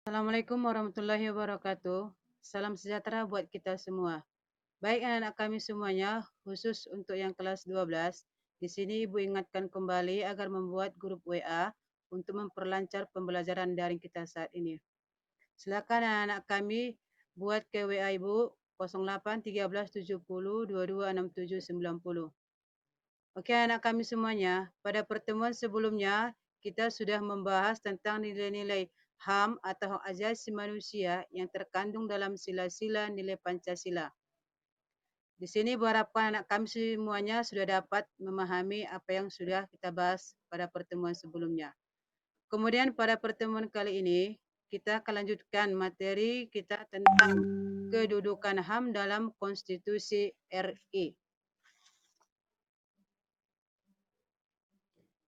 Assalamualaikum warahmatullahi wabarakatuh. Salam sejahtera buat kita semua. Baik anak-anak kami semuanya, khusus untuk yang kelas 12, di sini Ibu ingatkan kembali agar membuat grup WA untuk memperlancar pembelajaran daring kita saat ini. Silakan anak-anak kami buat ke WA Ibu 08 13 70 22 67 90. Oke anak kami semuanya, pada pertemuan sebelumnya kita sudah membahas tentang nilai-nilai HAM atau hak asasi manusia yang terkandung dalam sila-sila nilai Pancasila. Di sini berharapkan anak kami semuanya sudah dapat memahami apa yang sudah kita bahas pada pertemuan sebelumnya. Kemudian pada pertemuan kali ini kita akan lanjutkan materi kita tentang kedudukan HAM dalam Konstitusi RI.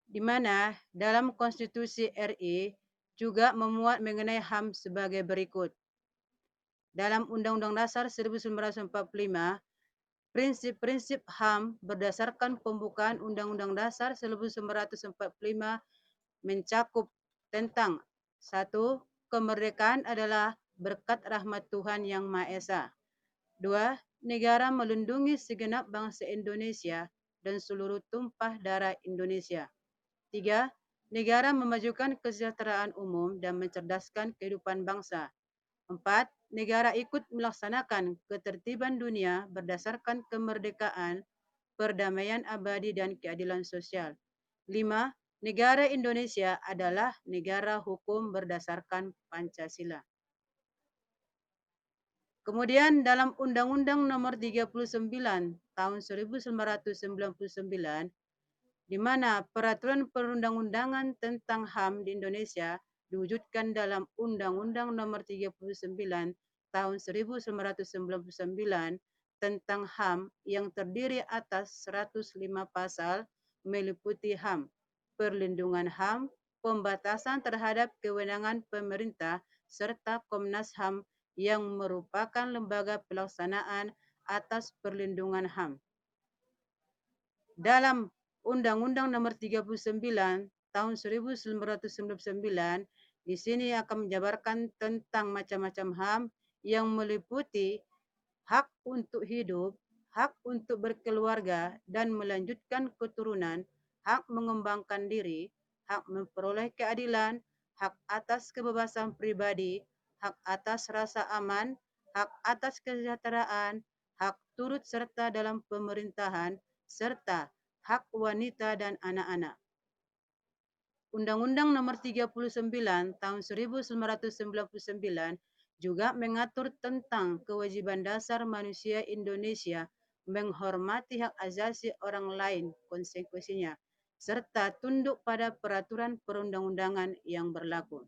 Di mana dalam Konstitusi RI juga memuat mengenai HAM sebagai berikut. Dalam Undang-Undang Dasar 1945, prinsip-prinsip HAM berdasarkan pembukaan Undang-Undang Dasar 1945 mencakup tentang 1. Kemerdekaan adalah berkat rahmat Tuhan Yang Maha Esa. 2. Negara melindungi segenap bangsa Indonesia dan seluruh tumpah darah Indonesia. 3. Negara memajukan kesejahteraan umum dan mencerdaskan kehidupan bangsa. 4. Negara ikut melaksanakan ketertiban dunia berdasarkan kemerdekaan, perdamaian abadi dan keadilan sosial. 5. Negara Indonesia adalah negara hukum berdasarkan Pancasila. Kemudian dalam Undang-Undang Nomor 39 Tahun 1999, di mana peraturan perundang-undangan tentang HAM di Indonesia diwujudkan dalam Undang-Undang Nomor 39 Tahun 1999 tentang HAM yang terdiri atas 105 pasal meliputi HAM, perlindungan HAM, pembatasan terhadap kewenangan pemerintah, serta Komnas HAM yang merupakan lembaga pelaksanaan atas perlindungan HAM. Dalam Undang-Undang Nomor 39 Tahun 1999, di sini akan menjabarkan tentang macam-macam HAM yang meliputi hak untuk hidup, hak untuk berkeluarga dan melanjutkan keturunan, hak mengembangkan diri, hak memperoleh keadilan, hak atas kebebasan pribadi, hak atas rasa aman, hak atas kesejahteraan, hak turut serta dalam pemerintahan, serta hak wanita dan anak-anak. Undang-Undang Nomor 39 Tahun 1999 juga mengatur tentang kewajiban dasar manusia Indonesia menghormati hak asasi orang lain konsekuensinya, serta tunduk pada peraturan perundang-undangan yang berlaku.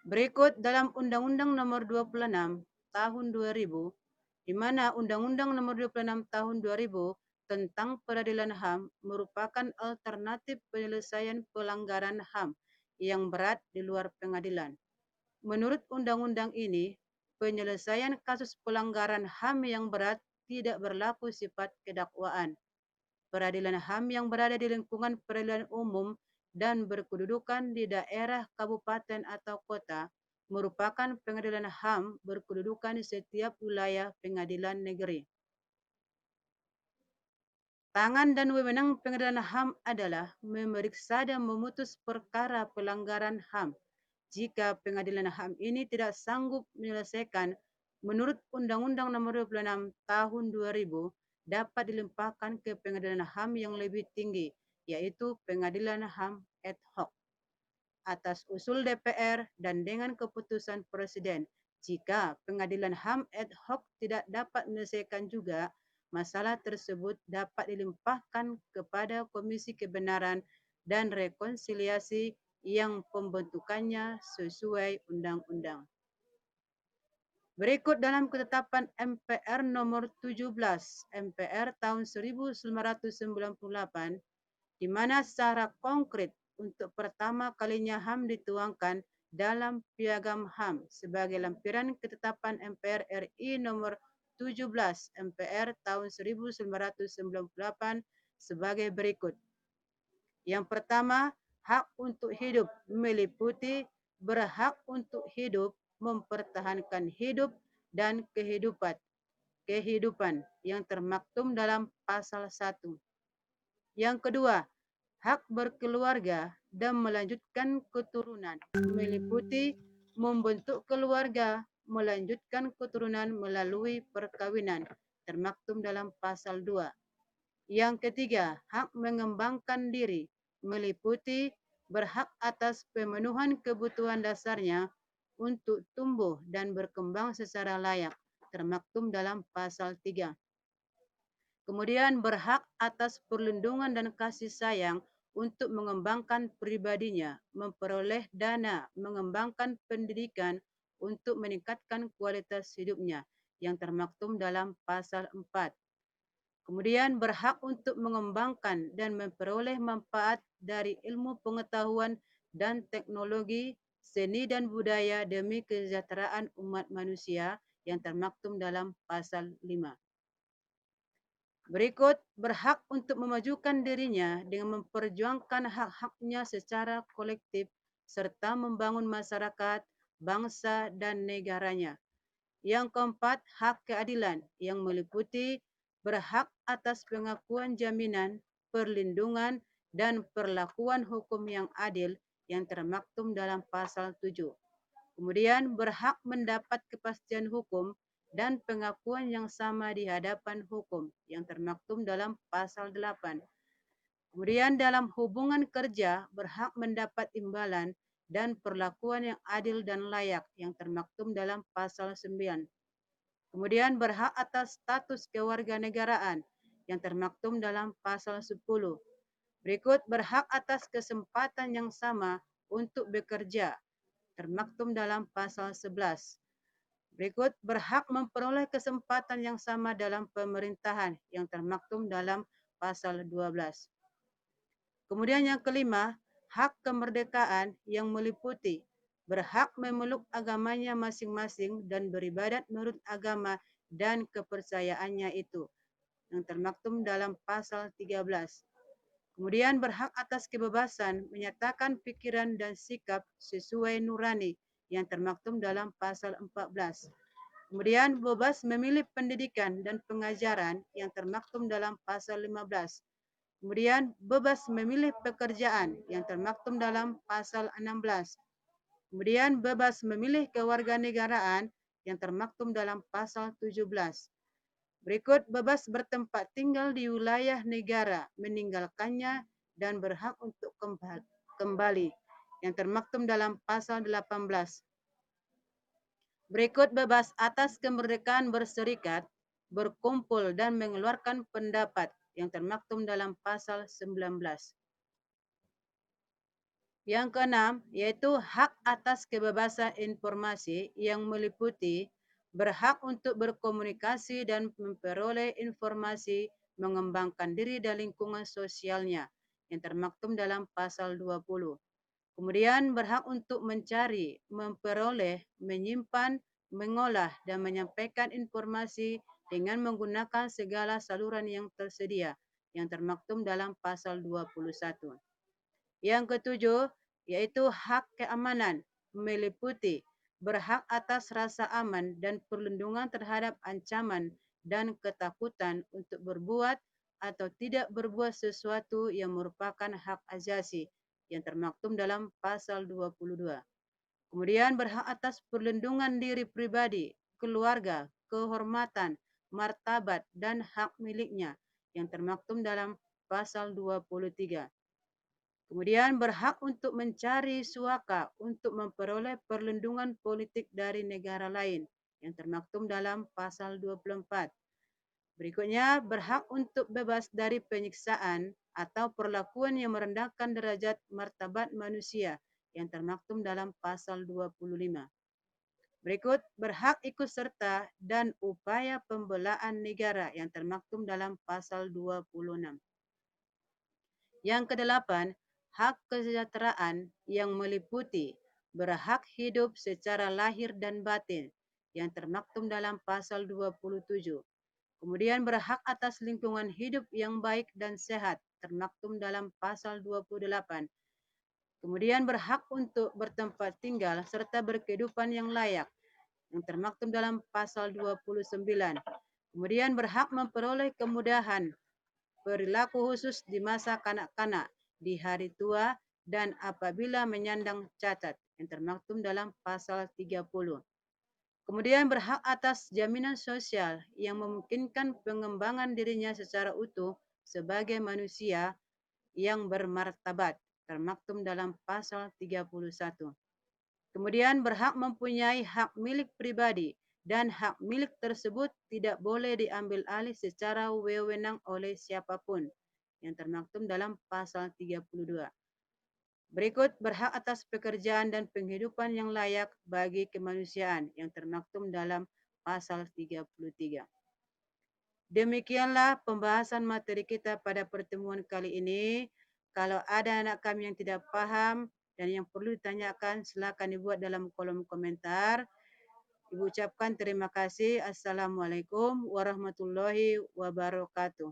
Berikut dalam Undang-Undang Nomor 26 Tahun 2000, di mana Undang-Undang Nomor 26 Tahun 2000 tentang peradilan HAM merupakan alternatif penyelesaian pelanggaran HAM yang berat di luar pengadilan. Menurut undang-undang ini, penyelesaian kasus pelanggaran HAM yang berat tidak berlaku sifat kedakwaan. Peradilan HAM yang berada di lingkungan peradilan umum dan berkedudukan di daerah kabupaten atau kota merupakan pengadilan HAM berkedudukan di setiap wilayah pengadilan negeri. Tangan dan wewenang pengadilan HAM adalah memeriksa dan memutus perkara pelanggaran HAM. Jika pengadilan HAM ini tidak sanggup menyelesaikan, menurut Undang-Undang Nomor 26 Tahun 2000, dapat dilimpahkan ke pengadilan HAM yang lebih tinggi, yaitu Pengadilan HAM ad hoc, atas usul DPR dan dengan keputusan Presiden. Jika pengadilan HAM ad hoc tidak dapat menyelesaikan juga, masalah tersebut dapat dilimpahkan kepada Komisi Kebenaran dan Rekonsiliasi yang pembentukannya sesuai undang-undang. Berikut dalam ketetapan MPR nomor 17 MPR tahun 1998, di mana secara konkret untuk pertama kalinya HAM dituangkan dalam Piagam HAM sebagai lampiran ketetapan MPR RI nomor 17 MPR tahun 1998 sebagai berikut. Yang pertama, hak untuk hidup meliputi berhak untuk hidup, mempertahankan hidup, dan kehidupan yang termaktum dalam pasal 1. Yang kedua, hak berkeluarga dan melanjutkan keturunan meliputi membentuk keluarga, melanjutkan keturunan melalui perkawinan, termaktum dalam pasal 2. Yang ketiga, hak mengembangkan diri meliputi berhak atas pemenuhan kebutuhan dasarnya untuk tumbuh dan berkembang secara layak, termaktum dalam pasal 3. Kemudian berhak atas perlindungan dan kasih sayang untuk mengembangkan pribadinya, memperoleh dana, mengembangkan pendidikan untuk meningkatkan kualitas hidupnya yang termaktum dalam pasal 4. Kemudian berhak untuk mengembangkan dan memperoleh manfaat dari ilmu pengetahuan dan teknologi, seni dan budaya demi kesejahteraan umat manusia yang termaktum dalam pasal 5. Berikut, berhak untuk memajukan dirinya dengan memperjuangkan hak-haknya secara kolektif serta membangun masyarakat, bangsa, dan negaranya. Yang keempat, hak keadilan yang meliputi berhak atas pengakuan jaminan, perlindungan, dan perlakuan hukum yang adil yang termaktum dalam pasal 7. Kemudian berhak mendapat kepastian hukum dan pengakuan yang sama di hadapan hukum yang termaktum dalam pasal 8. Kemudian dalam hubungan kerja berhak mendapat imbalan dan perlakuan yang adil dan layak yang termaktum dalam pasal 9. Kemudian berhak atas status kewarganegaraan yang termaktum dalam pasal 10. Berikut berhak atas kesempatan yang sama untuk bekerja, termaktum dalam pasal 11. Berikut berhak memperoleh kesempatan yang sama dalam pemerintahan yang termaktum dalam pasal 12. Kemudian yang kelima, hak kemerdekaan yang meliputi berhak memeluk agamanya masing-masing dan beribadat menurut agama dan kepercayaannya itu yang termaktum dalam pasal 13. Kemudian berhak atas kebebasan menyatakan pikiran dan sikap sesuai nurani yang termaktum dalam pasal 14. Kemudian bebas memilih pendidikan dan pengajaran yang termaktum dalam pasal 15. Kemudian bebas memilih pekerjaan yang termaktum dalam pasal 16. Kemudian bebas memilih kewarganegaraan yang termaktum dalam pasal 17. Berikut bebas bertempat tinggal di wilayah negara meninggalkannya dan berhak untuk kembali yang termaktum dalam pasal 18. Berikut bebas atas kemerdekaan berserikat, berkumpul dan mengeluarkan pendapat yang termaktum dalam pasal 19. Yang keenam, yaitu hak atas kebebasan informasi yang meliputi berhak untuk berkomunikasi dan memperoleh informasi, mengembangkan diri dan lingkungan sosialnya yang termaktum dalam pasal 20. Kemudian berhak untuk mencari, memperoleh, menyimpan, mengolah, dan menyampaikan informasi dengan menggunakan segala saluran yang tersedia yang termaktum dalam pasal 21. Yang ketujuh, yaitu hak keamanan meliputi berhak atas rasa aman dan perlindungan terhadap ancaman dan ketakutan untuk berbuat atau tidak berbuat sesuatu yang merupakan hak asasi yang termaktum dalam pasal 22. Kemudian berhak atas perlindungan diri pribadi, keluarga, kehormatan, martabat, dan hak miliknya yang termaktum dalam pasal 23. Kemudian berhak untuk mencari suaka untuk memperoleh perlindungan politik dari negara lain yang termaktum dalam pasal 24. Berikutnya, berhak untuk bebas dari penyiksaan atau perlakuan yang merendahkan derajat martabat manusia yang termaktum dalam pasal 25. Berikut, berhak ikut serta dan upaya pembelaan negara yang termaktum dalam pasal 26. Yang kedelapan, hak kesejahteraan yang meliputi berhak hidup secara lahir dan batin yang termaktum dalam pasal 27. Kemudian berhak atas lingkungan hidup yang baik dan sehat termaktum dalam pasal 28. Kemudian berhak untuk bertempat tinggal serta berkehidupan yang layak, yang termaktub dalam pasal 29. Kemudian berhak memperoleh kemudahan perilaku khusus di masa kanak-kanak, di hari tua, dan apabila menyandang cacat, yang termaktub dalam pasal 30. Kemudian berhak atas jaminan sosial yang memungkinkan pengembangan dirinya secara utuh sebagai manusia yang bermartabat, termaktub dalam pasal 31. Kemudian berhak mempunyai hak milik pribadi dan hak milik tersebut tidak boleh diambil alih secara wewenang oleh siapapun, yang termaktub dalam pasal 32. Berikut berhak atas pekerjaan dan penghidupan yang layak bagi kemanusiaan, yang termaktub dalam pasal 33. Demikianlah pembahasan materi kita pada pertemuan kali ini. Kalau ada anak kami yang tidak paham dan yang perlu ditanyakan, silakan dibuat dalam kolom komentar. Ibu ucapkan terima kasih. Assalamualaikum warahmatullahi wabarakatuh.